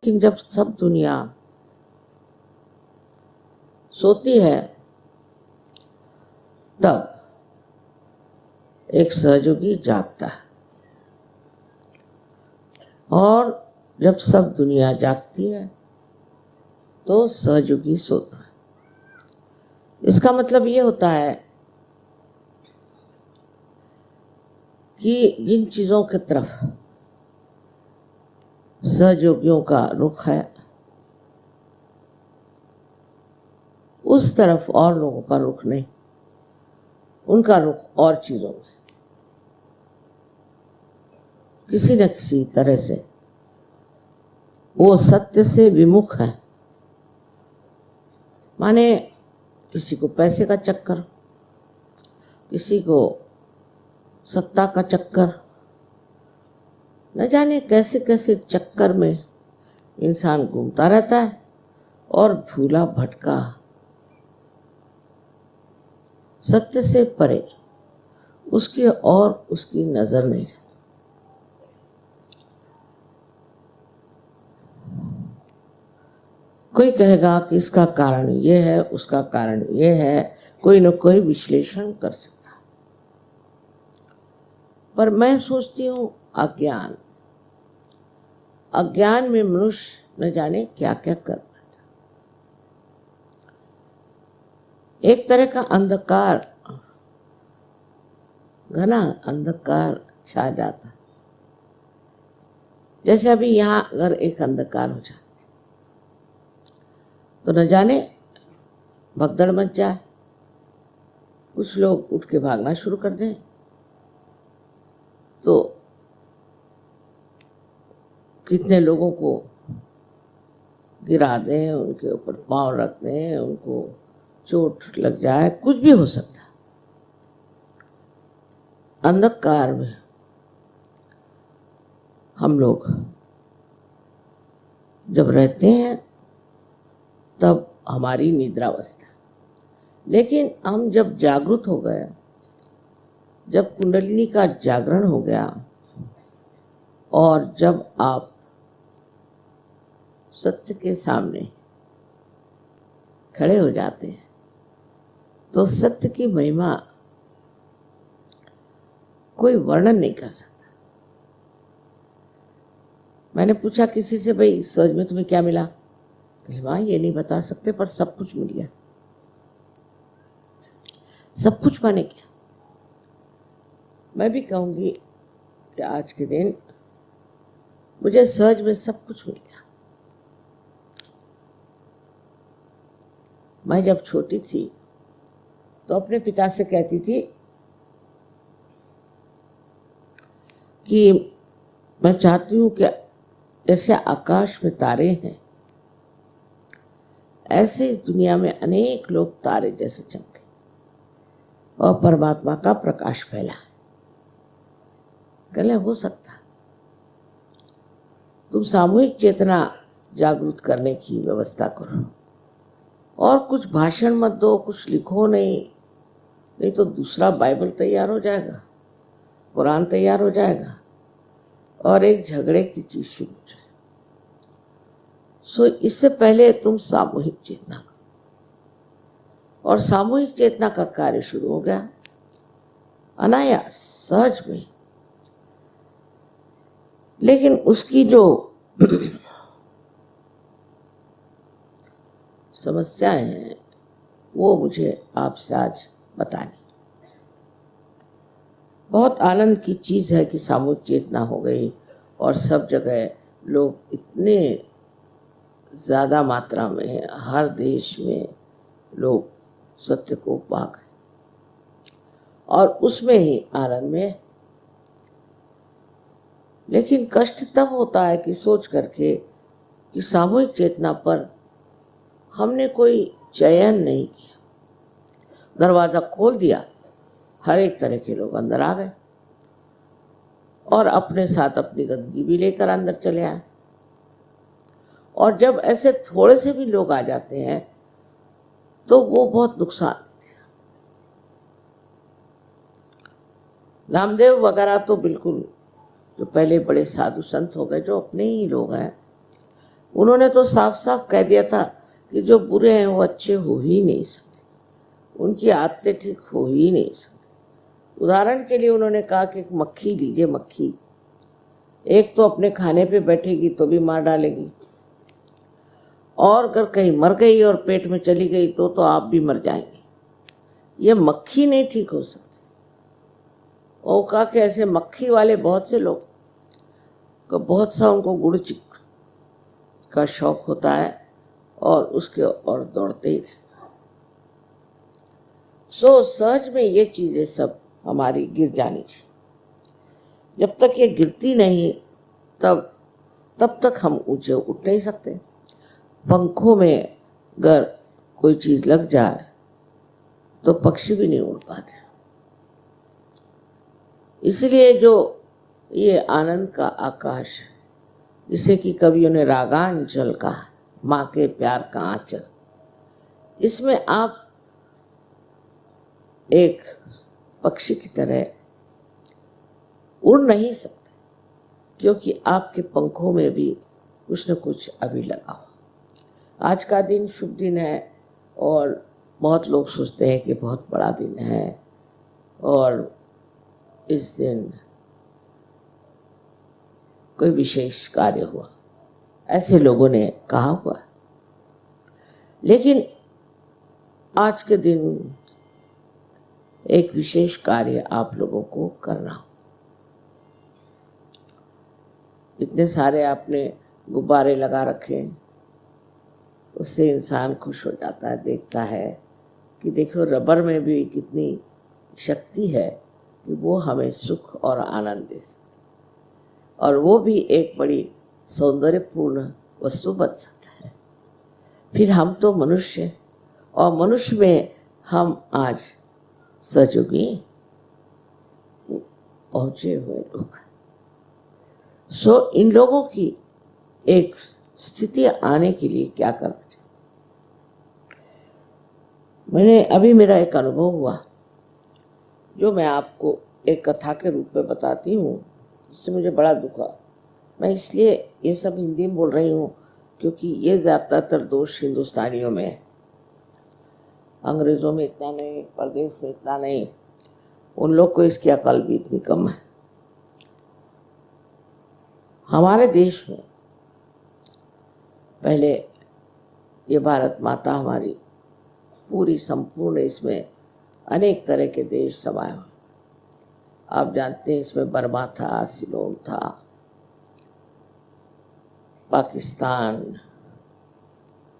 लेकिन जब सब दुनिया सोती है तब एक सहयोगी जागता है, और जब सब दुनिया जागती है तो सहयोगी सोता है। इसका मतलब ये होता है कि जिन चीजों की तरफ सहयोगियों का रुख है उस तरफ और लोगों का रुख नहीं, उनका रुख और चीजों में किसी न किसी तरह से वो सत्य से विमुख है। माने किसी को पैसे का चक्कर, किसी को सत्ता का चक्कर, न जाने कैसे कैसे चक्कर में इंसान घूमता रहता है और भूला भटका सत्य से परे उसकी और उसकी नजर नहीं रहती। कोई कहेगा कि इसका कारण ये है, उसका कारण ये है, कोई न कोई विश्लेषण कर सकता है, पर मैं सोचती हूं अज्ञान, अज्ञान में मनुष्य न जाने क्या क्या कर पाता। एक तरह का अंधकार, घना अंधकार छा जाता, जैसे अभी यहां अगर एक अंधकार हो जाए तो न जाने भगदड़ मच जाए, कुछ लोग उठ के भागना शुरू कर दें, तो कितने लोगों को गिरा दें, उनके ऊपर पांव रख दें, उनको चोट लग जाए, कुछ भी हो सकता है। अंधकार में हम लोग जब रहते हैं तब हमारी निद्रावस्था, लेकिन हम जब जागृत हो गए, जब कुंडलिनी का जागरण हो गया और जब आप सत्य के सामने खड़े हो जाते हैं तो सत्य की महिमा कोई वर्णन नहीं कर सकता। मैंने पूछा किसी से, भाई सच में तुम्हें क्या मिला? मां ये नहीं बता सकते, पर सब कुछ मिल गया। सब कुछ माने क्या? मैं भी कहूंगी कि आज के दिन मुझे सहज में सब कुछ मिल गया। मैं जब छोटी थी तो अपने पिता से कहती थी कि मैं चाहती हूं कि जैसे आकाश में तारे हैं ऐसे इस दुनिया में अनेक लोग तारे जैसे चमके और परमात्मा का प्रकाश फैला। कहले हो सकता, तुम सामूहिक चेतना जागृत करने की व्यवस्था करो और कुछ भाषण मत दो, कुछ लिखो नहीं तो दूसरा बाइबल तैयार हो जाएगा, कुरान तैयार हो जाएगा और एक झगड़े की चीज शुरू हो जाए। सो इससे पहले तुम सामूहिक चेतना करो, और सामूहिक चेतना का कार्य शुरू हो गया अनायास, सहज में। लेकिन उसकी जो समस्याएं हैं वो मुझे आपसे आज बतानी। बहुत आनंद की चीज है कि सामूहिक चेतना हो गई और सब जगह लोग इतने ज्यादा मात्रा में, हर देश में लोग सत्य को पा गए और उसमें ही आनंद में। लेकिन कष्ट तब होता है कि सोच करके कि सामूहिक चेतना पर हमने कोई चयन नहीं किया, दरवाजा खोल दिया, हर एक तरह के लोग अंदर आ गए और अपने साथ अपनी गंदगी भी लेकर अंदर चले आए। और जब ऐसे थोड़े से भी लोग आ जाते हैं तो वो बहुत नुकसान। रामदेव वगैरह तो बिल्कुल, जो पहले बड़े साधु संत हो गए, जो अपने ही लोग हैं, उन्होंने तो साफ साफ कह दिया था कि जो बुरे हैं वो अच्छे हो ही नहीं सकते, उनकी आदतें ठीक हो ही नहीं सकती। उदाहरण के लिए उन्होंने कहा कि एक मक्खी लीजिए, मक्खी एक तो अपने खाने पे बैठेगी तो भी मार डालेगी, और अगर कहीं मर गई और पेट में चली गई तो आप भी मर जाएंगे। ये मक्खी नहीं ठीक हो सकती। और कहा कि ऐसे मक्खी वाले बहुत से लोग को बहुत सा उनको गुड़ चिक का शौक होता है और उसके और दौड़ते ही रहते। सो सहज में ये चीजें सब हमारी गिर जानी चाहिए। जब तक ये गिरती नहीं तब तक हम ऊंचे उठ नहीं सकते। पंखों में अगर कोई चीज लग जाए तो पक्षी भी नहीं उड़ पाते। इसलिए जो ये आनंद का आकाश, जिसे कि कवियों ने रागांचल कहा, माँ के प्यार का आंचल, इसमें आप एक पक्षी की तरह उड़ नहीं सकते, क्योंकि आपके पंखों में भी कुछ न कुछ अभी लगा हो। आज का दिन शुभ दिन है और बहुत लोग सोचते हैं कि बहुत बड़ा दिन है और इस दिन कोई विशेष कार्य हुआ, ऐसे लोगों ने कहा हुआ। लेकिन आज के दिन एक विशेष कार्य आप लोगों को करना हो। इतने सारे आपने गुब्बारे लगा रखे हैं, उससे इंसान खुश हो जाता है, देखता है कि देखो रबर में भी कितनी शक्ति है कि वो हमें सुख और आनंद दे सकती, और वो भी एक बड़ी सौंदर्यपूर्ण वस्तु बन सकता है। फिर हम तो मनुष्य, और मनुष्य में हम आज सजोगी पहुंचे हुए लोग। सो इन लोगों की एक स्थिति आने के लिए क्या करना चाहिए? अभी मेरा एक अनुभव हुआ जो मैं आपको एक कथा के रूप में बताती हूँ, जिससे मुझे बड़ा दुख हुआ। मैं इसलिए ये सब हिंदी में बोल रही हूँ क्योंकि ये ज़्यादातर दोष हिंदुस्तानियों में है, अंग्रेज़ों में इतना नहीं, परदेश में इतना नहीं। उन लोग को इसकी अकल भी इतनी कम है। हमारे देश में पहले ये भारत माता हमारी पूरी संपूर्ण, इसमें अनेक तरह के देश समाये हुए। आप जानते हैं इसमें बर्मा था, सिलोन था, पाकिस्तान,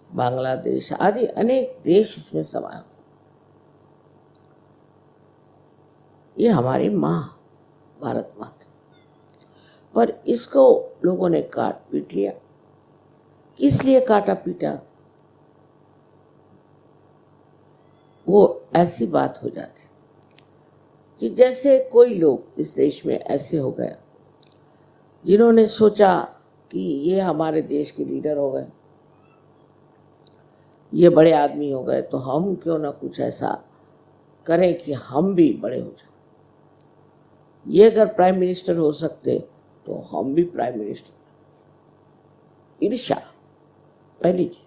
बांग्लादेश आदि अनेक देश इसमें समाये हुए। ये हमारी माँ भारत माता, पर इसको लोगों ने काट पीट लिया। किस लिए काटा पीटा? वो ऐसी बात हो जाती कि जैसे कोई लोग इस देश में ऐसे हो गए जिन्होंने सोचा कि ये हमारे देश के लीडर हो गए, ये बड़े आदमी हो गए, तो हम क्यों ना कुछ ऐसा करें कि हम भी बड़े हो जाए। ये अगर प्राइम मिनिस्टर हो सकते तो हम भी प्राइम मिनिस्टर। ईर्ष्या, पहली चीज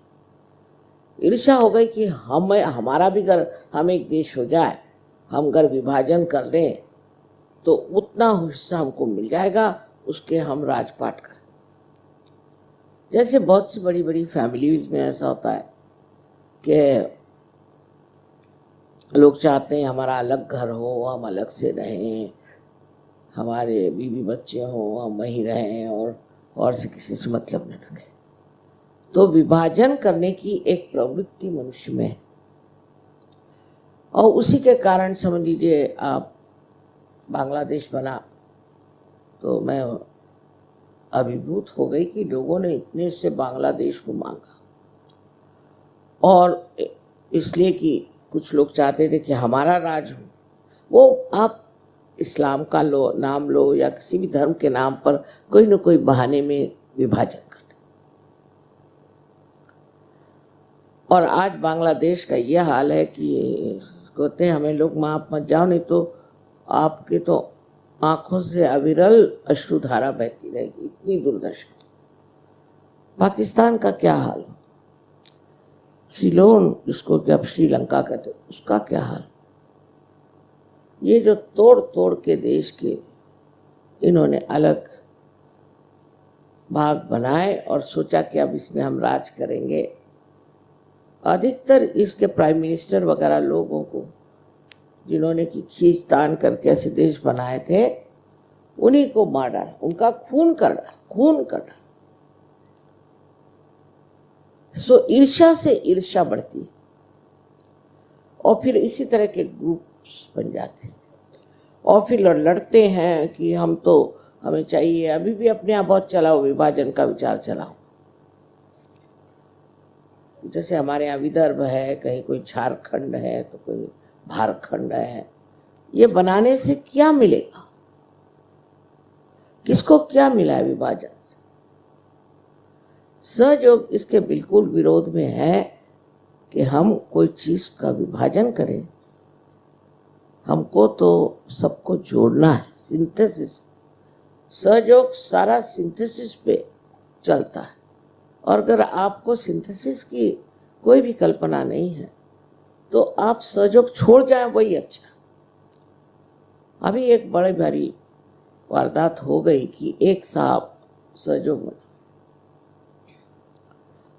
ईर्ष्या हो गई कि हमारा भी अगर हम एक देश हो जाए, हम अगर विभाजन कर लें तो उतना हिस्सा हमको मिल जाएगा, उसके हम राजपाट करें। जैसे बहुत सी बड़ी बड़ी फैमिलीज में ऐसा होता है कि लोग चाहते हैं हमारा अलग घर हो, हम अलग से रहें, हमारे बीवी बच्चे हों, हम वहीं रहें और से किसी से मतलब न रखें। तो विभाजन करने की एक प्रवृत्ति मनुष्य में है, और उसी के कारण समझ लीजिए आप बांग्लादेश बना तो मैं अभिभूत हो गई कि लोगों ने इतने से बांग्लादेश को मांगा, और इसलिए कि कुछ लोग चाहते थे कि हमारा राज हो। वो आप इस्लाम का नाम लो या किसी भी धर्म के नाम पर कोई न कोई बहाने में विभाजन कर। और आज बांग्लादेश का यह हाल है कि कहते हैं हमें लोग माफ मत जाओ, नहीं तो आपके तो आंखों से अविरल अश्रुधारा बहती रहेगी, इतनी दुर्दशा। पाकिस्तान का क्या हाल, सिलोन जिसको कि अब श्रीलंका कहते, उसका क्या हाल। ये जो तोड़ तोड़ के देश के इन्होंने अलग भाग बनाए और सोचा कि अब इसमें हम राज करेंगे। अधिकतर इसके प्राइम मिनिस्टर वगैरह लोगों को जिन्होंने की खींचतान करके ऐसे देश बनाए थे, उन्हीं को मार डाला, उनका खून कर डाला। सो ईर्ष्या से ईर्ष्या बढ़ती है और फिर इसी तरह के ग्रुप्स बन जाते हैं और फिर लड़ते हैं कि हमें चाहिए। अभी भी अपने यहाँ बहुत चलाओ, विभाजन का विचार चलाओ। जैसे हमारे यहाँ विदर्भ है, कहीं कोई झारखंड है तो कोई झारखंड है। ये बनाने से क्या मिलेगा, किसको क्या मिला है विभाजन से? सहयोग इसके बिल्कुल विरोध में है कि हम कोई चीज का विभाजन करें। हमको तो सबको जोड़ना है, सिंथेसिस। सहयोग सारा सिंथेसिस पे चलता है और अगर आपको सिंथेसिस की कोई भी कल्पना नहीं है तो आप सहयोग छोड़ जाए, वही अच्छा। अभी एक बड़ी भारी वारदात हो गई कि एक साहब सहयोग में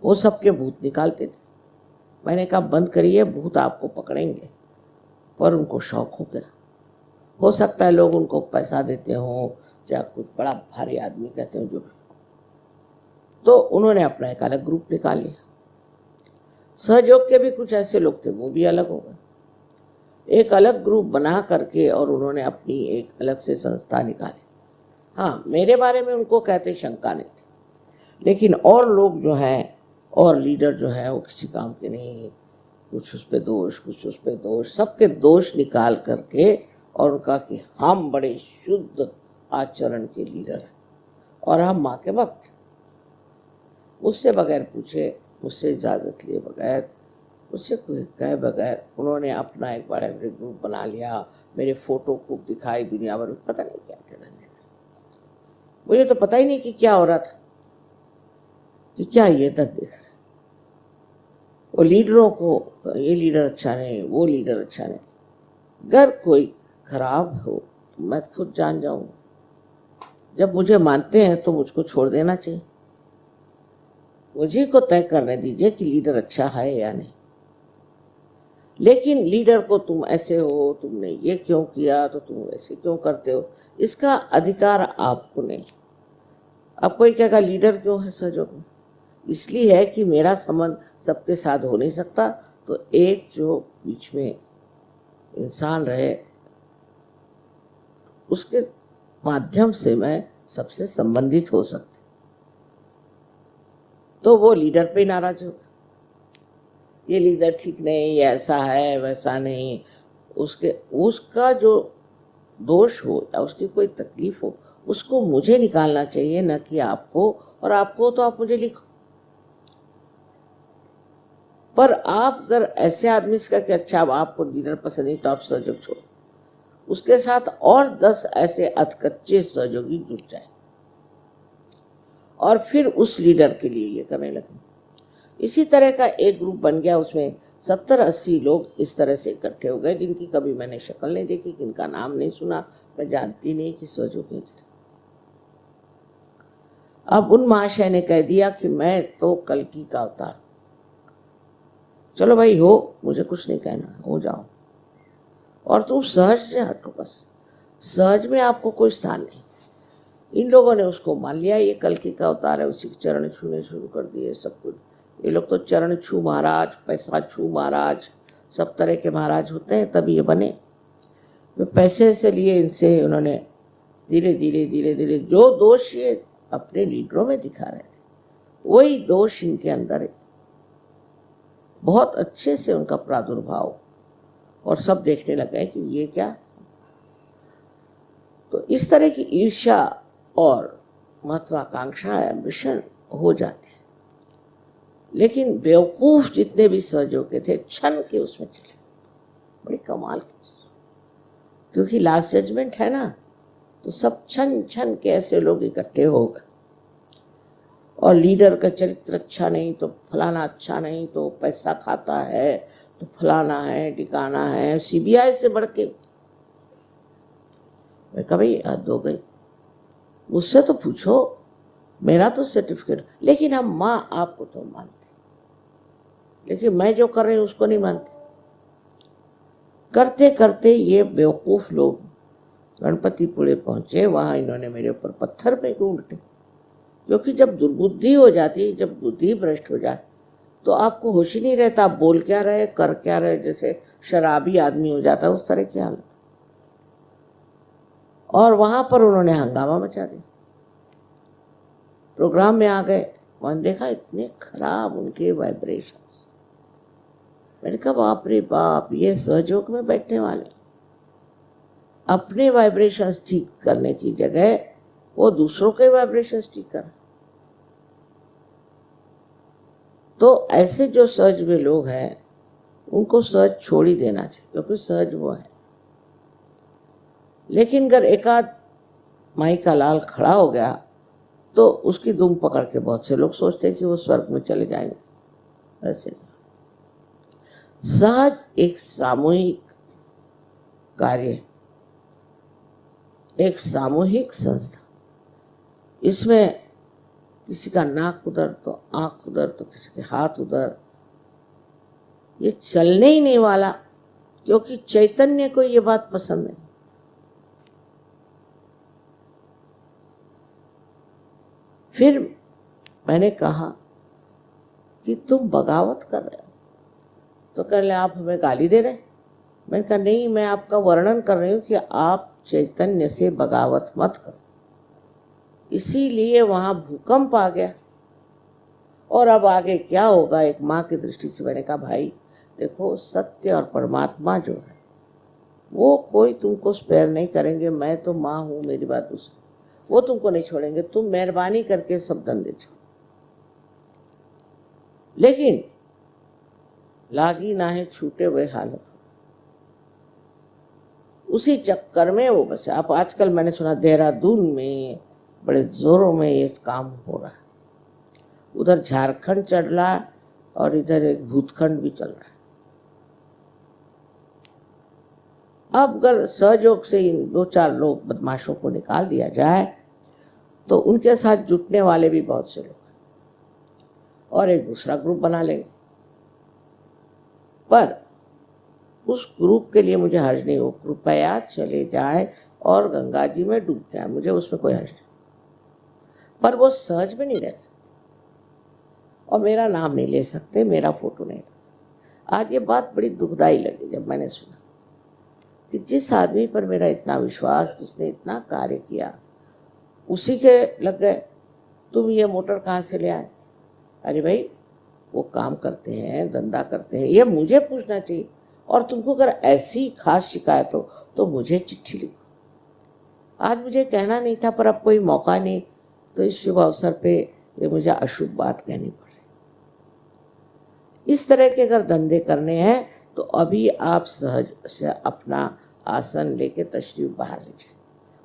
वो सबके भूत निकालते थे। मैंने कहा बंद करिए, भूत आपको पकड़ेंगे। पर उनको शौक हो गया। हो सकता है लोग उनको पैसा देते हों, चाहे कुछ बड़ा भारी आदमी कहते हो जो, तो उन्होंने अपना एक अलग ग्रुप निकाल लिया। सहयोग के भी कुछ ऐसे लोग थे, वो भी अलग हो गए, एक अलग ग्रुप बना करके और उन्होंने अपनी एक अलग से संस्था निकाली। हाँ, मेरे बारे में उनको कहते शंका नहीं थी, लेकिन और लोग जो हैं और लीडर जो है वो किसी काम के नहीं, कुछ उस पे दोष, कुछ उस पे दोष, सबके दोष निकाल करके और उनका कि हम बड़े शुद्ध आचरण के लीडर हैं और हम माँ के भक्त। मुझसे बगैर पूछे, मुझसे इजाज़त लिए बगैर, मुझसे कोई कहे बगैर उन्होंने अपना एक बड़ा ग्रुप बना लिया। मेरे फोटो खूब दिखाई दुनिया भर में, पता नहीं क्या क्या करने लगा। मुझे तो पता ही नहीं कि क्या हो रहा था, कि क्या ये तक देख रहे। वो लीडरों को ये लीडर अच्छा नहीं, वो लीडर अच्छा नहीं। अगर कोई खराब हो तो मैं खुद जान जाऊं। जब मुझे मानते हैं तो मुझको छोड़ देना चाहिए। मुझे को तय करने दीजिए कि लीडर अच्छा है या नहीं। लेकिन लीडर को तुम ऐसे हो, तुमने ये क्यों किया, तो तुम ऐसे क्यों करते हो, इसका अधिकार आपको नहीं। अब कोई कहेगा लीडर क्यों है सहयोग में? इसलिए है कि मेरा संबंध सबके साथ हो नहीं सकता, तो एक जो बीच में इंसान रहे उसके माध्यम से मैं सबसे संबंधित हो सकती। तो वो लीडर पे नाराज होगा, ये लीडर ठीक नहीं, ये ऐसा है वैसा नहीं। उसका जो दोष हो या उसकी कोई तकलीफ हो, उसको मुझे निकालना चाहिए, न कि आपको। और आपको तो आप मुझे लिखो। पर आप अगर ऐसे आदमी से कि अच्छा अब आपको लीडर पसंद नहीं तो आप सहयोग छोड़ो, उसके साथ और 10 ऐसे अधकच्चे सहयोगी जुट जाए और फिर उस लीडर के लिए ये करने लगे। इसी तरह का एक ग्रुप बन गया, उसमें 70-80 लोग इस तरह से इकट्ठे हो गए जिनकी कभी मैंने शक्ल नहीं देखी, जिनका नाम नहीं सुना, मैं जानती नहीं कि सहयोगी। अब उन महाशय ने कह दिया कि मैं तो कल्कि का अवतार। चलो भाई हो, मुझे कुछ नहीं कहना, हो जाओ और तुम सहज से हटो बस। सहज में आपको कोई स्थान नहीं। इन लोगों ने उसको मान लिया, ये कल्कि का अवतार है, उसी के चरण छूने शुरू कर दिए सब कुछ। ये लोग तो चरण छू महाराज, पैसा छू महाराज, सब तरह के महाराज होते हैं, तब ये बने। पैसे से लिए इनसे, उन्होंने धीरे धीरे धीरे धीरे जो दोष ये अपने लीडरों में दिखा रहे थे, वही दोष इनके अंदर है। बहुत अच्छे से उनका प्रादुर्भाव, और सब देखने लगे कि ये क्या। तो इस तरह की ईर्ष्या और महत्वाकांक्षा, एम्बिशन हो जाती है। लेकिन बेवकूफ जितने भी सहयोगी थे, क्षण के उसमें चले, बड़ी कमाल की। क्योंकि लास्ट जजमेंट है ना, तो सब क्षण क्षण के ऐसे लोग इकट्ठे हो गए। और लीडर का चरित्र अच्छा नहीं तो फलाना अच्छा नहीं, तो पैसा खाता है तो फलाना है ठिकाना है, सीबीआई से बढ़ के। मैं कहा भाई हद हो गई, मुझसे तो पूछो, मेरा तो सर्टिफिकेट, लेकिन हम माँ आपको तो मानते, लेकिन मैं जो कर रही हूँ उसको नहीं मानते। करते करते ये बेवकूफ लोग गणपतिपुरे पहुंचे, वहां इन्होंने मेरे ऊपर पत्थर फेंके उल्टे, क्योंकि जब दुर्बुद्धि हो जाती, जब बुद्धि भ्रष्ट हो जाए तो आपको होश ही नहीं रहता, आप बोल क्या रहे कर क्या रहे, जैसे शराबी आदमी हो जाता है उस तरह की हालत। और वहां पर उन्होंने हंगामा मचा दिया। प्रोग्राम में आ गए, मैंने देखा इतने खराब उनके वाइब्रेशंस। मैंने कहा बाप रे बाप, ये सहयोग में बैठने वाले अपने वाइब्रेशंस ठीक करने की जगह वो दूसरों के वाइब्रेशंस ठीक कर। तो ऐसे जो सहज में लोग हैं उनको सहज छोड़ ही देना चाहिए, क्योंकि सहज वो है। लेकिन अगर एकाध माई का लाल खड़ा हो गया तो उसकी दुम पकड़ के बहुत से लोग सोचते हैं कि वो स्वर्ग में चले जाएंगे। ऐसे सहज एक सामूहिक कार्य है, एक सामूहिक संस्था। इसमें किसी का नाक उधर तो आंख उधर तो किसी के हाथ उधर, ये चलने ही नहीं वाला, क्योंकि चैतन्य को ये बात पसंद नहीं। फिर मैंने कहा कि तुम बगावत कर रहे हो, तो कह रहे आप हमें गाली दे रहे हैं। मैंने कहा नहीं, मैं आपका वर्णन कर रही हूं कि आप चैतन्य से बगावत मत करो। इसीलिए वहां भूकंप आ गया। और अब आगे क्या होगा, एक माँ की दृष्टि से मैंने कहा भाई देखो, सत्य और परमात्मा जो है वो कोई तुमको स्पेयर नहीं करेंगे। मैं तो माँ हूं, मेरी बात दूसरी, वो तुमको नहीं छोड़ेंगे। तुम मेहरबानी करके सब धंधे छोड़ो, लेकिन लागी ना है छूटे हुए हालत। उसी चक्कर में वो बस। आप आजकल मैंने सुना देहरादून में बड़े जोरों में ये काम हो रहा है, उधर झारखंड चल रहा है और इधर एक भूतखंड भी चल रहा है। अब अगर सहयोग से इन 2-4 लोग बदमाशों को निकाल दिया जाए तो उनके साथ जुटने वाले भी बहुत से लोग और एक दूसरा ग्रुप बना लेंगे। पर उस ग्रुप के लिए मुझे हर्ज नहीं हो, कृपया चले जाए और गंगा जी में डूब जाए, मुझे उसमें कोई हर्ज नहीं। पर वो सहज में नहीं रह सकते और मेरा नाम नहीं ले सकते, मेरा फोटो नहीं। आज ये बात बड़ी दुखदाई लगी जब मैंने सुना कि जिस आदमी पर मेरा इतना विश्वास, जिसने इतना कार्य किया, उसी के लग गए तुम ये मोटर कहाँ से ले आए। अरे भाई वो काम करते हैं, धंधा करते हैं, ये मुझे पूछना चाहिए। और तुमको अगर ऐसी खास शिकायत हो तो मुझे चिट्ठी लिखो। आज मुझे कहना नहीं था, पर अब कोई मौका नहीं, तो इस शुभ अवसर पे ये मुझे अशुभ बात कहनी पड़ रही। इस तरह के अगर धंधे करने हैं तो अभी आप सहज से अपना आसन लेके तशरीफ बाहर ले जाए,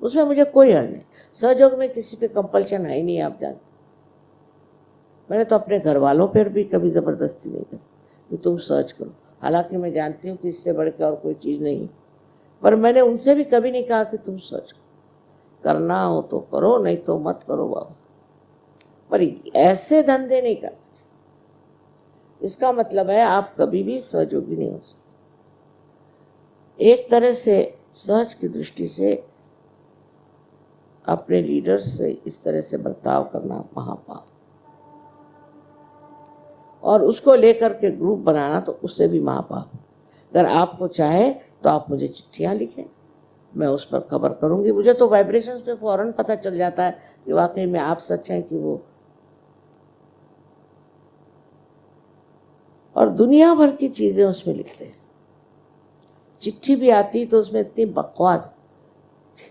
उसमें मुझे कोई हर्ज नहीं। सहयोग में किसी पे कंपल्शन है ही नहीं, आप जानते। मैंने तो अपने घर वालों पर भी कभी ज़बरदस्ती नहीं करी कि तुम सर्च करो, हालांकि मैं जानती हूँ कि इससे बढ़ के और कोई चीज़ नहीं, पर मैंने उनसे भी कभी नहीं कहा कि तुम सर्च करो। करना हो तो करो, नहीं तो मत करो बाबा। पर ऐसे धंधे नहीं करना, इसका मतलब है आप कभी भी सहयोगी नहीं हो सकते। एक तरह से सहज की दृष्टि से अपने लीडर्स से इस तरह से बर्ताव करना महापाप, और उसको लेकर के ग्रुप बनाना तो उससे भी महापाप। अगर आपको चाहे तो आप मुझे चिट्ठियां लिखें, मैं उस पर खबर करूंगी। मुझे तो वाइब्रेशंस पे फौरन पता चल जाता है कि वाकई में आप सच हैं कि वो। और दुनिया भर की चीजें उसमें लिखते हैं। चिट्ठी भी आती तो उसमें इतनी बकवास,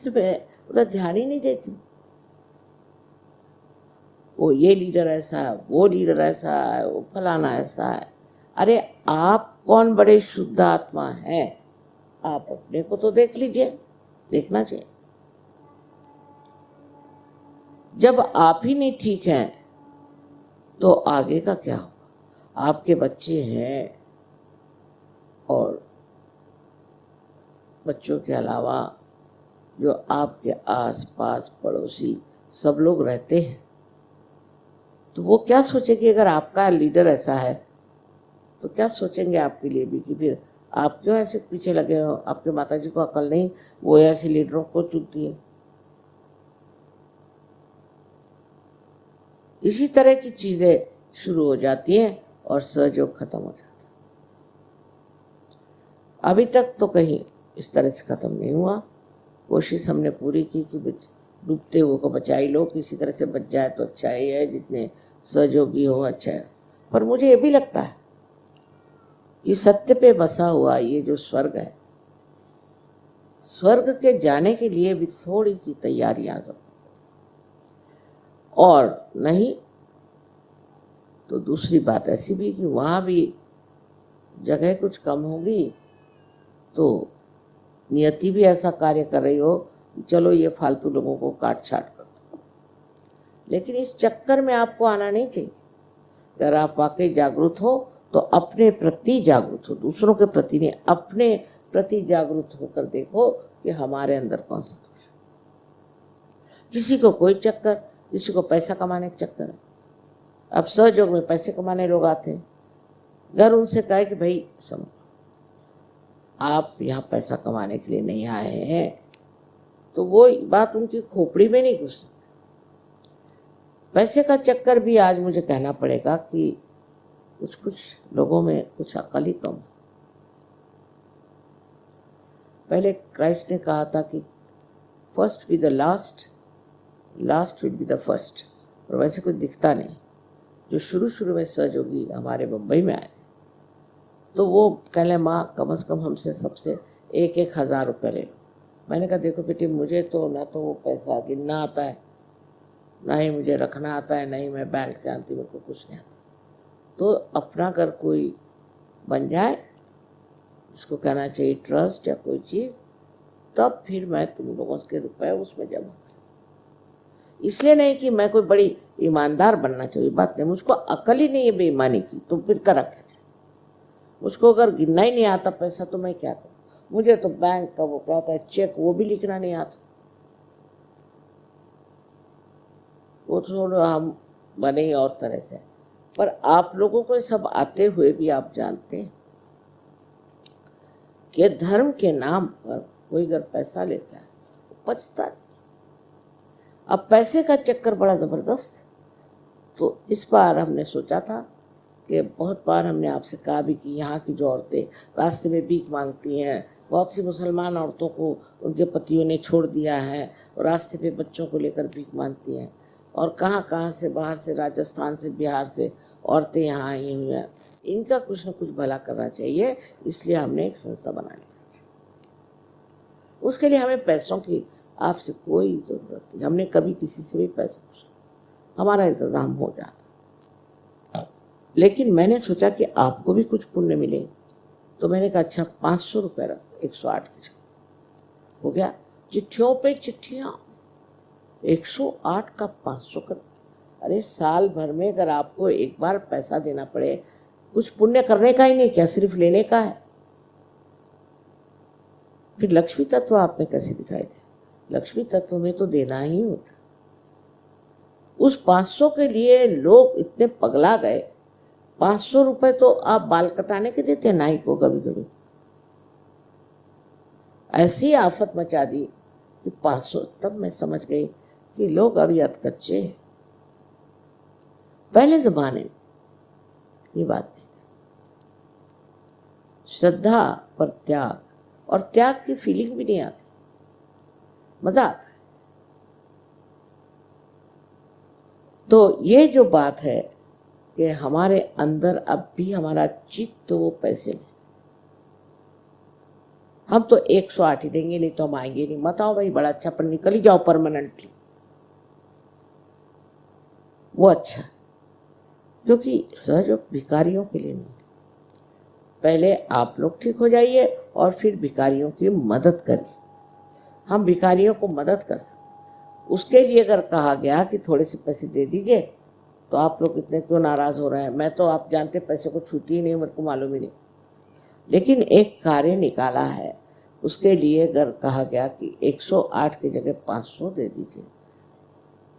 मैं उधर ध्यान ही नहीं देती। वो ये लीडर ऐसा है, वो लीडर ऐसा है, वो फलाना ऐसा है। अरे आप कौन बड़े शुद्ध आत्मा हैं, आप अपने को तो देख लीजिए, देखना चाहिए। जब आप ही नहीं ठीक हैं तो आगे का क्या होगा? आपके बच्चे हैं और बच्चों के अलावा जो आपके आस पास पड़ोसी सब लोग रहते हैं, तो वो क्या सोचेंगे? अगर आपका लीडर ऐसा है तो क्या सोचेंगे आपके लिए भी कि फिर आप क्यों ऐसे पीछे लगे हो? आपके माताजी को अकल नहीं, वो ऐसे लीडरों को चुनती है। इसी तरह की चीजें शुरू हो जाती हैं और सहयोग खत्म हो जाता है। अभी तक तो कहीं इस तरह से खत्म नहीं हुआ। कोशिश हमने पूरी की कि डूबते हुए को बचा ही लो, किसी तरह से बच जाए तो अच्छा ही है, जितने सहयोगी हो अच्छा है। पर मुझे ये भी लगता है कि सत्य पे बसा हुआ ये जो स्वर्ग है, स्वर्ग के जाने के लिए भी थोड़ी सी तैयारियां सब, और नहीं तो दूसरी बात ऐसी भी कि वहां भी जगह कुछ कम होगी तो नियति भी ऐसा कार्य कर रही हो कि चलो ये फालतू लोगों को काट छाट कर दो। लेकिन इस चक्कर में आपको आना नहीं चाहिए। अगर आप वाकई जागरूक हो तो अपने प्रति जागरूक हो, दूसरों के प्रति नहीं, अपने प्रति जागरूक होकर देखो कि हमारे अंदर कौन सा दोष है। किसी को कोई चक्कर, किसी को पैसा कमाने का चक्कर है। अब सहयोग में पैसे कमाने लोग आते हैं, अगर उनसे कहे कि भाई समझो आप यहाँ पैसा कमाने के लिए नहीं आए हैं, तो वो बात उनकी खोपड़ी में नहीं घुस सकती। पैसे का चक्कर भी आज मुझे कहना पड़ेगा कि कुछ कुछ लोगों में कुछ अकल ही कम। पहले क्राइस्ट ने कहा था कि first be the last, last will be the first, और वैसे कुछ दिखता नहीं। जो शुरू शुरू में सहयोगी हमारे मुंबई में आए तो वो कहले माँ कम से कम हमसे सबसे 1,000 रुपये ले लो। मैंने कहा देखो बेटी, मुझे तो ना तो वो पैसा गिनना आता है, ना ही मुझे रखना आता है, ना ही मैं बैंक जानती, मेरे को कुछ नहीं आता। तो अपना अगर कोई बन जाए, इसको कहना चाहिए ट्रस्ट या कोई चीज़, तब फिर मैं तुम लोगों के रुपए उसमें जमा करूँ। इसलिए नहीं कि मैं कोई बड़ी ईमानदार बनना चाहिए, बात नहीं, मुझको अकल ही नहीं है बेईमानी की, तो फिर कर रखा जाए। मुझको अगर गिनना ही नहीं आता पैसा तो मैं क्या करूँ? मुझे तो बैंक का वो कहता है चेक, वो भी लिखना नहीं आता। वो थोड़ा हम बने ही और तरह से। पर आप लोगों को सब आते हुए भी आप जानते हैं कि धर्म के नाम पर कोई अगर पैसा लेता है तो बचता है। अब पैसे का चक्कर बड़ा जबरदस्त। तो इस बार हमने सोचा था कि बहुत बार हमने आपसे कहा भी कि यहाँ की जो औरतें रास्ते में भीख मांगती हैं, बहुत सी मुसलमान औरतों को उनके पतियों ने छोड़ दिया है और रास्ते पे बच्चों को लेकर भीख मांगती हैं, और कहाँ कहाँ से, बाहर से, राजस्थान से, बिहार से औरतें यहाँ आई हुई हैं। इनका कुछ न कुछ भला करना चाहिए, इसलिए हमने एक संस्था बना ली। उसके लिए हमें पैसों की आपसे कोई ज़रूरत नहीं, हमने कभी किसी से भी पैसा पूछा, हमारा इंतज़ाम हो जाता। लेकिन मैंने सोचा कि आपको भी कुछ पुण्य मिले, तो मैंने कहा अच्छा 500 रुपये रख, 108 की हो गया। चिट्ठियों पे चिट्ठियाँ, 108 का 500 कर। अरे साल भर में अगर आपको एक बार पैसा देना पड़े, कुछ पुण्य करने का ही नहीं, क्या सिर्फ लेने का है? फिर लक्ष्मी तत्व आपने कैसे दिखाई दे? लक्ष्मी तत्व में तो देना ही होता। उस 500 के लिए लोग इतने पगला गए। 500 रुपए तो आप बाल कटाने के देते नाई को, कभी कभी ऐसी आफत मचा दी कि 500। तब मैं समझ गई कि लोग अभी अधकच्चे हैं। पहले जमाने में ये बात है, श्रद्धा पर त्याग, और त्याग की फीलिंग भी नहीं आती, मजा आता है। तो ये जो बात है कि हमारे अंदर अब भी हमारा चित्त तो वो पैसे में, हम तो 108 ही देंगे, नहीं तो हम आएंगे नहीं। मत आओ भाई, बड़ा अच्छा, पर निकल ही जाओ परमानेंटली, वो अच्छा। क्योंकि सहयोग भिखारियों के लिए नहीं, पहले आप लोग ठीक हो जाइए और फिर भिखारियों की मदद करिए। हम भिखारियों को मदद कर सकते, उसके लिए अगर कहा गया कि थोड़े से पैसे दे दीजिए तो आप लोग इतने क्यों नाराज हो रहे हैं? मैं तो आप जानते पैसे को छूती ही नहीं, मेरे को मालूम ही नहीं। लेकिन एक कार्य निकाला है, उसके लिए अगर कहा गया कि 108 की जगह 500 दे दीजिए,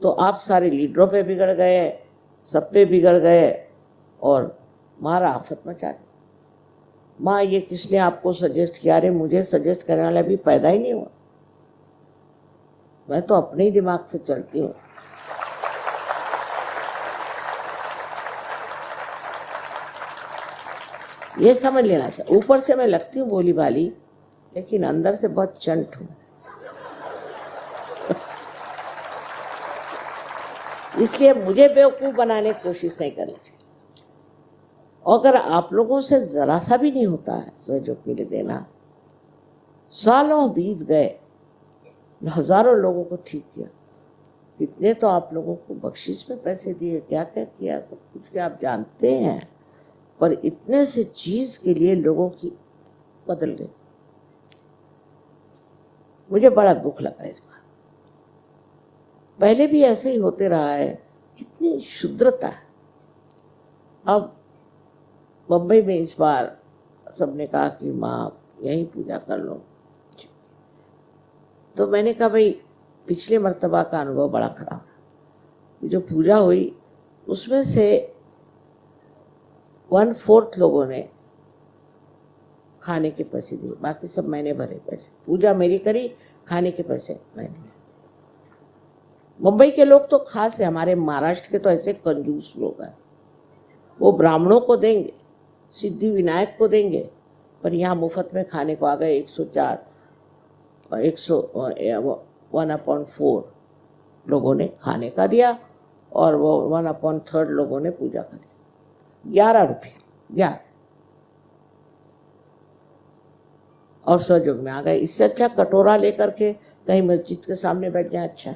तो आप सारे लीडरों पे बिगड़ गए, सब पे बिगड़ गए और मारा आफत मचा दी। माँ ये किसने आपको सजेस्ट किया? अरे मुझे सजेस्ट करने वाला भी पैदा ही नहीं हुआ, मैं तो अपने ही दिमाग से चलती हूँ। ये समझ लेना चाहिए। ऊपर से मैं लगती हूँ भोली भाली, लेकिन अंदर से बहुत चंट हूँ। इसलिए मुझे बेवकूफ बनाने की कोशिश नहीं करनी चाहिए। अगर आप लोगों से जरा सा भी नहीं होता है सहयोग के लिए देना, सालों बीत गए, हजारों लोगों को ठीक किया, कितने तो आप लोगों को बख्शिश में पैसे दिए, क्या क्या किया, सब कुछ क्या आप जानते हैं। पर इतने से चीज के लिए लोगों की बदल गई। मुझे बड़ा दुख लगा इस बार। पहले भी ऐसे ही होते रहा है, कितनी शुद्रता है। अब बम्बई में इस बार सबने कहा कि माँ यहीं पूजा कर लो, तो मैंने कहा भाई पिछले मर्तबा का अनुभव बड़ा खराब है। जो पूजा हुई उसमें से 1/4 लोगों ने खाने के पैसे दिए, बाकी सब मैंने भरे पैसे। पूजा मेरी करी, खाने के पैसे मैंने। मुंबई के लोग तो खास है, हमारे महाराष्ट्र के तो ऐसे कंजूस लोग हैं, वो ब्राह्मणों को देंगे, सिद्धि विनायक को देंगे, पर यहाँ मुफ्त में खाने को आ गए। 104 1/4 लोगों ने खाने का दिया और वो 1/3 लोगों ने पूजा का दिया। 11 रुपये 11 और सहयोग में आ गए। इससे अच्छा कटोरा लेकर के कहीं मस्जिद के सामने बैठ जाए, अच्छा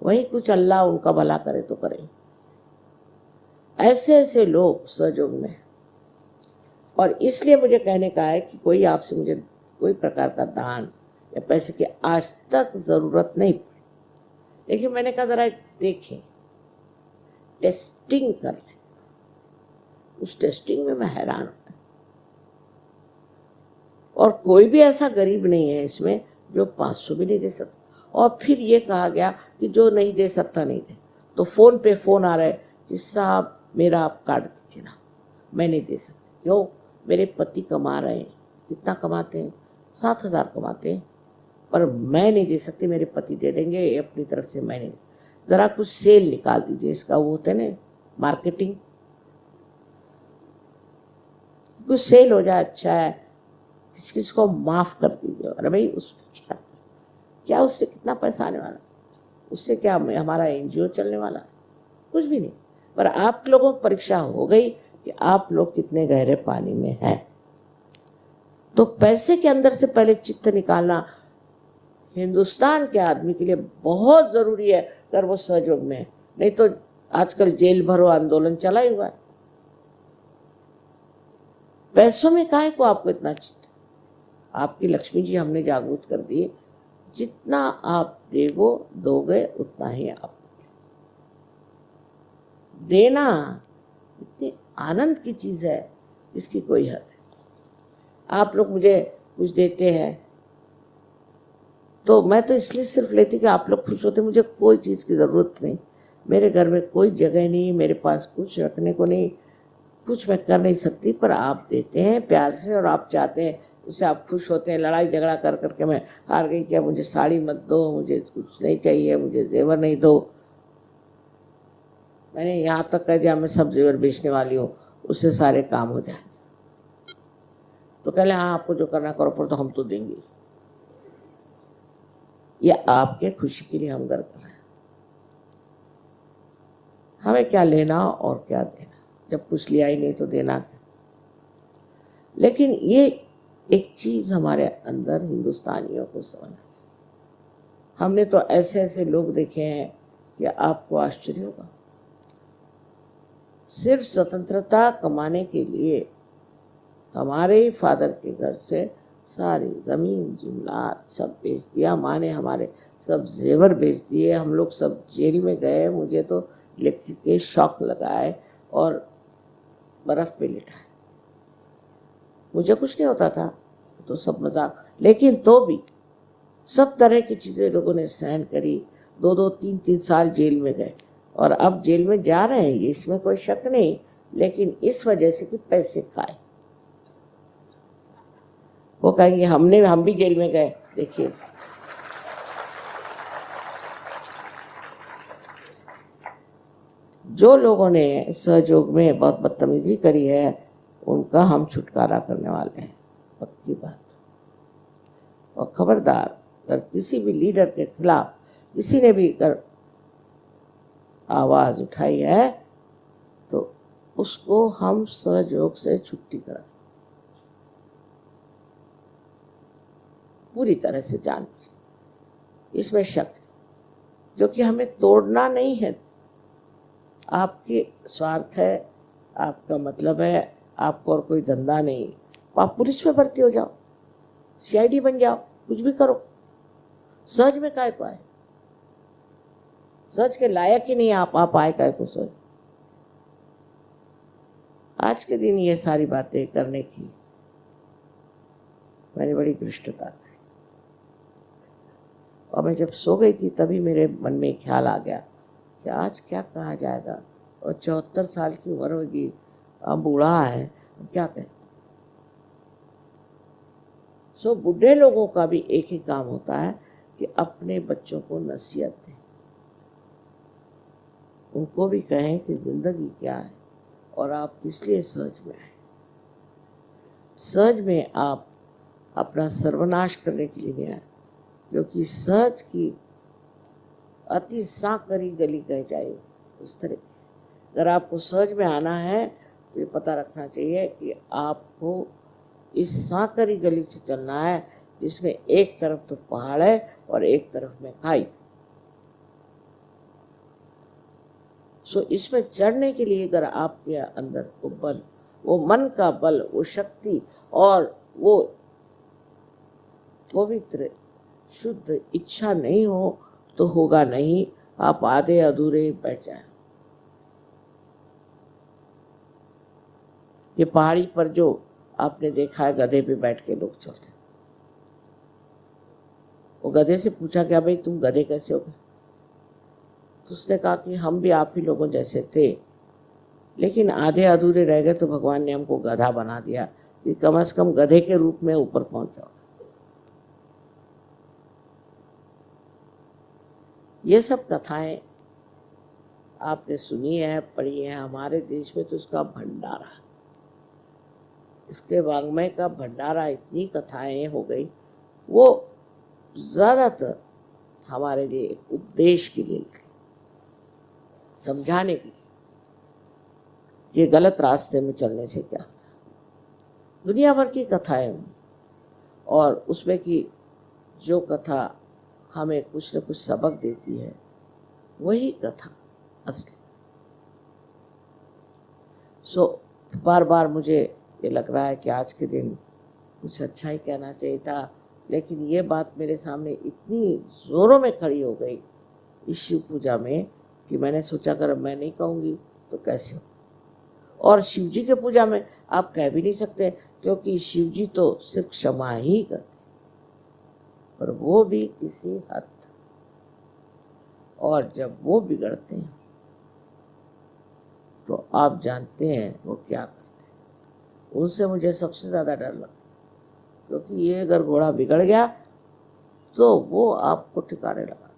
वही कुछ अल्लाह उनका भला करे तो करे। ऐसे ऐसे लोग सहयोग में। और इसलिए मुझे कहने का है कि कोई आपसे मुझे कोई प्रकार का दान या पैसे की आज तक जरूरत नहीं पड़ी, लेकिन मैंने कहा जरा देखें, टेस्टिंग कर लें। उस टेस्टिंग में मैं हैरान हूं। और कोई भी ऐसा गरीब नहीं है इसमें जो 500 भी नहीं दे सकता। और फिर ये कहा गया कि जो नहीं दे सकता नहीं दे, तो फोन पे फोन आ रहे कि साहब मेरा आप काट दीजिए ना, मैं नहीं दे सकती। क्यों? मेरे पति कमा रहे हैं। कितना कमाते हैं? 7,000 कमाते हैं, पर मैं नहीं दे सकती, मेरे पति दे देंगे, अपनी तरफ से मैं नहीं। जरा कुछ सेल निकाल दीजिए इसका, वो होते ना मार्केटिंग, कुछ सेल हो जाए, अच्छा है, किसी किसी को माफ कर दीजिए। अरे भाई उसमें क्या उससे कितना पैसा आने वाला, उससे क्या हमारा एनजीओ चलने वाला? कुछ भी नहीं। पर आप लोगों को परीक्षा हो गई कि आप लोग कितने गहरे पानी में हैं। तो पैसे के अंदर से पहले चित्त निकालना हिंदुस्तान के आदमी के लिए बहुत जरूरी है, अगर वो सहयोग में है। नहीं तो आजकल जेल भरो आंदोलन चला ही हुआ है। पैसों में काहे को आपको इतना चित्त? आपकी लक्ष्मी जी हमने जागरूक कर दी, जितना आप दोगे उतना ही आप देना। इतनी आनंद की चीज है, इसकी कोई हद है। आप लोग मुझे कुछ देते हैं तो मैं तो इसलिए सिर्फ लेती कि आप लोग खुश होते। मुझे कोई चीज की जरूरत नहीं, मेरे घर में कोई जगह नहीं, मेरे पास कुछ रखने को नहीं, कुछ मैं कर नहीं सकती, पर आप देते हैं प्यार से और आप चाहते हैं, उससे आप खुश होते हैं। लड़ाई झगड़ा कर करके मैं हार गई, क्या मुझे साड़ी मत दो, मुझे कुछ नहीं चाहिए, मुझे जेवर नहीं दो। मैंने यहाँ तक कह दिया मैं सब जेवर बेचने वाली हूँ, उससे सारे काम हो जाए। तो कह ले हाँ आपको जो करना करो, पर तो हम तो देंगे। ये आपके खुशी के लिए हम कर रहे हैं। हमें क्या लेना और क्या देना, जब कुछ लिया ही नहीं तो देना क्या। लेकिन ये एक चीज हमारे अंदर हिंदुस्तानियों को समझना। हमने तो ऐसे ऐसे लोग देखे हैं कि आपको आश्चर्य होगा। सिर्फ स्वतंत्रता कमाने के लिए हमारे फादर के घर से सारी जमीन जुमलात सब बेच दिया। माँ ने हमारे सब जेवर बेच दिए। हम लोग सब जेल में गए। मुझे तो इलेक्ट्रिक के शॉक लगाए और बर्फ पे लिटाए। मुझे कुछ नहीं होता था, तो सब मजाक, लेकिन तो भी सब तरह की चीजें लोगों ने सहन करी। 2-2, 3-3 साल जेल में गए और अब जेल में जा रहे हैं, इसमें कोई शक नहीं, लेकिन इस वजह से कि पैसे खाए। वो कहेंगे हम भी जेल में गए। देखिए, जो लोगों ने सहयोग में बहुत बदतमीजी करी है उनका हम छुटकारा करने वाले हैं, पक्की बात। और खबरदार, अगर किसी भी लीडर के खिलाफ किसी ने भी कर आवाज उठाई है तो उसको हम सहयोग से छुट्टी करा, पूरी तरह से जान, इसमें शक, जो कि हमें तोड़ना नहीं है। आपके स्वार्थ है, आपका मतलब है, आपको और कोई धंधा नहीं, आप पुलिस में भर्ती हो जाओ, सीआईडी बन जाओ, कुछ भी करो। सच में काय को आए, सच के लायक ही नहीं आप आए काय को सोच। आज के दिन ये सारी बातें करने की मैंने बड़ी धृष्टता की। और मैं जब सो गई थी तभी मेरे मन में ख्याल आ गया कि आज क्या कहा जाएगा, और 74 साल की उम्र होगी, अब बूढ़ा है, क्या कहें। सो बूढ़े लोगों का भी एक ही काम होता है कि अपने बच्चों को नसीहत दें, उनको भी कहें कि जिंदगी क्या है और आप किस लिए सहज में आए। सहज में आप अपना सर्वनाश करने के लिए नहीं आए, क्योंकि सहज की अति साकरी गली कह जाए उस तरह। अगर आपको सहज में आना है तो ये पता रखना चाहिए कि आपको इस साकरी गली से चलना है जिसमें एक तरफ तो पहाड़ है और एक तरफ में खाई। सो इसमें चढ़ने के लिए अगर आपके अंदर वो बल, वो मन का बल, वो शक्ति और वो पवित्र शुद्ध इच्छा नहीं हो तो होगा नहीं, आप आधे अधूरे बैठ जाए। ये पहाड़ी पर जो आपने देखा है गधे पे बैठ के लोग चलते, वो गधे से पूछा क्या भाई तुम गधे कैसे हो गए, तो उसने कहा कि हम भी आप ही लोगों जैसे थे, लेकिन आधे अधूरे रह गए तो भगवान ने हमको गधा बना दिया कि कम से कम गधे के रूप में ऊपर पहुंच जाओ। ये सब कथाएं आपने सुनी है, पढ़ी है। हमारे देश में तो उसका भंडारा, इसके वाङ्मय का भंडारा, इतनी कथाएं हो गई, वो ज्यादातर हमारे लिए उपदेश के लिए, समझाने के लिए ये गलत रास्ते में चलने से क्या होता है। दुनिया भर की कथाएं, और उसमें की जो कथा हमें कुछ न कुछ सबक देती है वही कथा असली। सो बार बार मुझे ये लग रहा है कि आज के दिन कुछ अच्छा ही कहना चाहिए था, लेकिन ये बात मेरे सामने इतनी जोरों में खड़ी हो गई इस शिव पूजा में कि मैंने सोचा अगर मैं नहीं कहूँगी तो कैसे हो। और शिव जी के पूजा में आप कह भी नहीं सकते, क्योंकि शिव जी तो सिर्फ क्षमा ही करते, पर वो भी किसी हद तक। और जब वो बिगड़ते हैं तो आप जानते हैं वो क्या करते हैं। उनसे मुझे सबसे ज्यादा डर लगता है, क्योंकि ये अगर घोड़ा बिगड़ गया तो वो आपको ठिकाने लगा।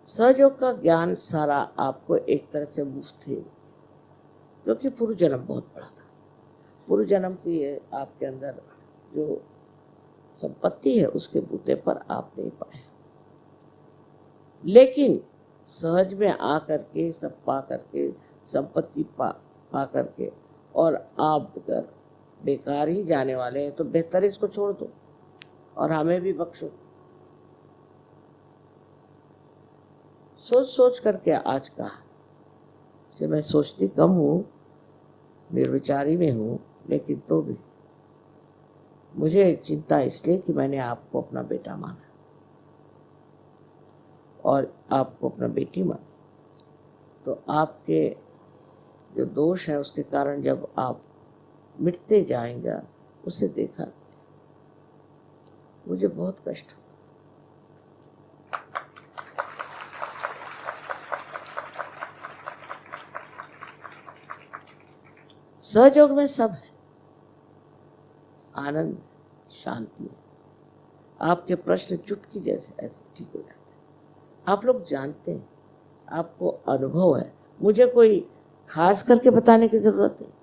सहयोग का ज्ञान सारा आपको एक तरह से मुफ्त है, क्योंकि पूर्व जन्म बहुत बड़ा था। पूर्व जन्म की आपके अंदर जो संपत्ति है उसके बूते पर आप नहीं पाए, लेकिन सहज में आकर के सब पा करके, संपत्ति पा करके, और आप अगर बेकार ही जाने वाले हैं तो बेहतर इसको छोड़ दो और हमें भी बख्शो। सोच सोच करके आज का से मैं सोचती कम हूँ, निर्विचारी में हूँ, लेकिन तो भी मुझे चिंता इसलिए कि मैंने आपको अपना बेटा माना और आपको अपना बेटी माने, तो आपके जो दोष है उसके कारण जब आप मिटते जाएंगे उसे देखा, मुझे बहुत कष्ट हुआ। सहयोग में सब है, आनंद, शांति है। आपके प्रश्न चुटकी जैसे ऐसे ठीक हो जाते हैं। आप लोग जानते हैं, आपको अनुभव है, मुझे कोई खास करके बताने की जरूरत है।